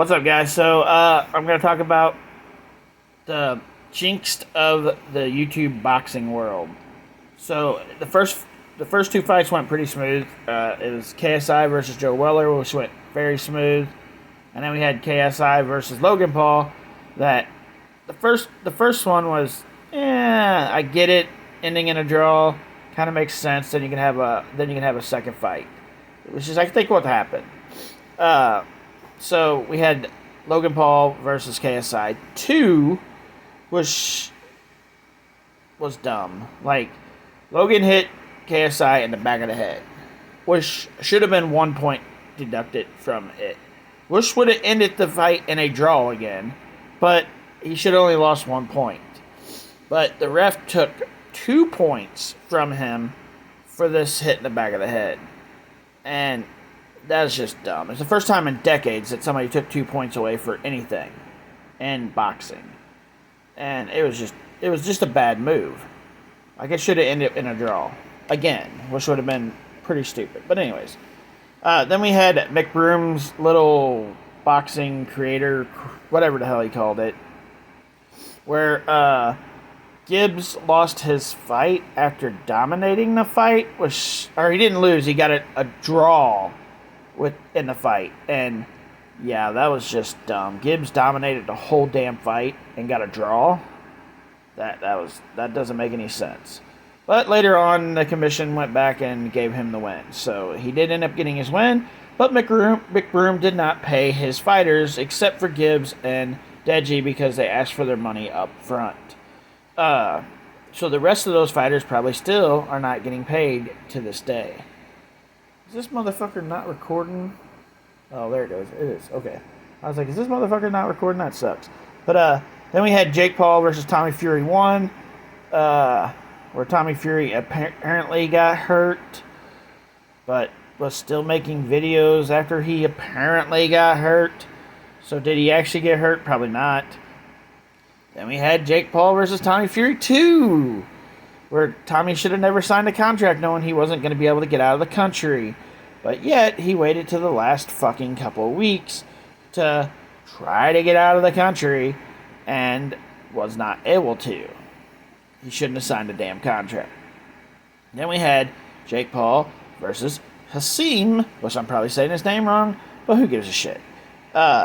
What's up, guys? So, I'm going to talk about the jinxed of the YouTube boxing world. So, the first two fights went pretty smooth. It was KSI versus Joe Weller, which went very smooth, and then we had KSI versus Logan Paul. That the first one was, I get it, ending in a draw, kind of makes sense. Then you can have a second fight, which is I think what happened. So we had Logan Paul versus KSI. 2 was dumb. Like, Logan hit KSI in the back of the head, which should have been 1 point deducted from it. Which would have ended the fight in a draw again, but he should have only lost 1 point. But the ref took 2 points from him for this hit in the back of the head. And that's just dumb. It's the first time in decades that somebody took 2 points away for anything in boxing. And it was just a bad move. Like, it should have ended in a draw again, which would have been pretty stupid. But anyways, then we had Mick Broom's little boxing creator, whatever the hell he called it, where Gibbs lost his fight after dominating the fight, or he didn't lose, he got a draw in the fight. And yeah, that was just dumb. Gibbs dominated the whole damn fight and got a draw. That doesn't make any sense. But later on, the commission went back and gave him the win. So he did end up getting his win, but Mick Broom did not pay his fighters except for Gibbs and Deji because they asked for their money up front. So the rest of those fighters probably still are not getting paid to this day. Is this motherfucker not recording? Oh, there it goes. It is. Okay. I was like, is this motherfucker not recording? That sucks. But then we had Jake Paul versus Tommy Fury 1, where Tommy Fury apparently got hurt, but was still making videos after he apparently got hurt. So did he actually get hurt? Probably not. Then we had Jake Paul versus Tommy Fury 2, where Tommy should have never signed a contract knowing he wasn't going to be able to get out of the country. But yet, he waited till the last fucking couple of weeks to try to get out of the country and was not able to. He shouldn't have signed a damn contract. Then we had Jake Paul versus Hassim, which I'm probably saying his name wrong, but who gives a shit?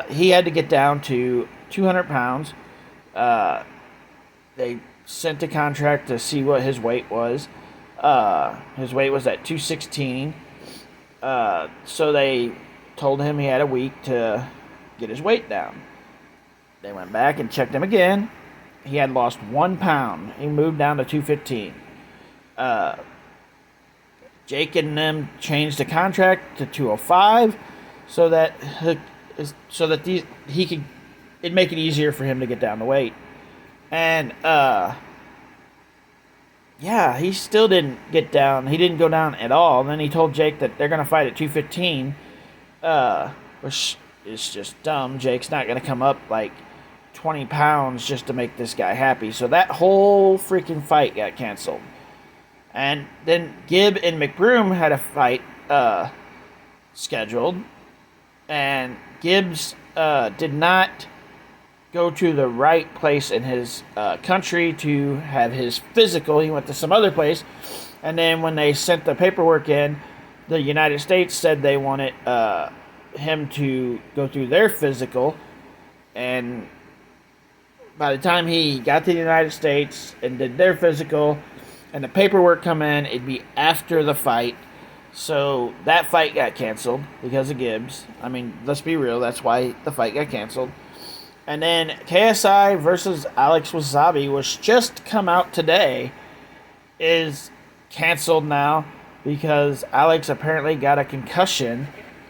He had to get down to 200 pounds. They sent a contract to see what his weight was. His weight was at 216. So they told him he had a week to get his weight down. They went back and checked him again. He had lost 1 pound. He moved down to 215. Jake and them changed the contract to 205 so that he could, it'd make it easier for him to get down the weight. And yeah, he still didn't get down. He didn't go down at all. And then he told Jake that they're going to fight at 215, which is just dumb. Jake's not going to come up like 20 pounds just to make this guy happy. So that whole freaking fight got canceled. And then Gibb and McBroom had a fight scheduled. And Gibbs did not go to the right place in his country to have his physical. He went to some other place. And then when they sent the paperwork in, the United States said they wanted him to go through their physical. And by the time he got to the United States and did their physical and the paperwork come in, it'd be after the fight. So that fight got canceled because of Gibbs. I mean, let's be real, that's why the fight got canceled. And then KSI versus Alex Wasabi, which just come out today, is canceled now because Alex apparently got a concussion,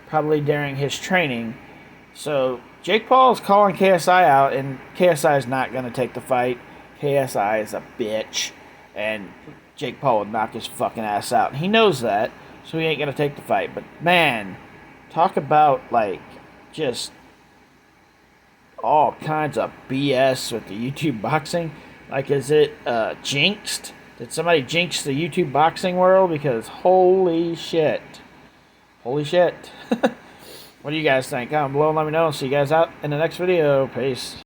probably during his training. So Jake Paul is calling KSI out, and KSI is not going to take the fight. KSI is a bitch, and Jake Paul would knock his fucking ass out. And he knows that, so he ain't going to take the fight. But man, talk about, like, just all kinds of BS with the YouTube boxing. Like, is it jinxed? Did somebody jinx the YouTube boxing world? Because holy shit. Holy shit. What do you guys think? Comment below and let me know. See you guys out in the next video. Peace.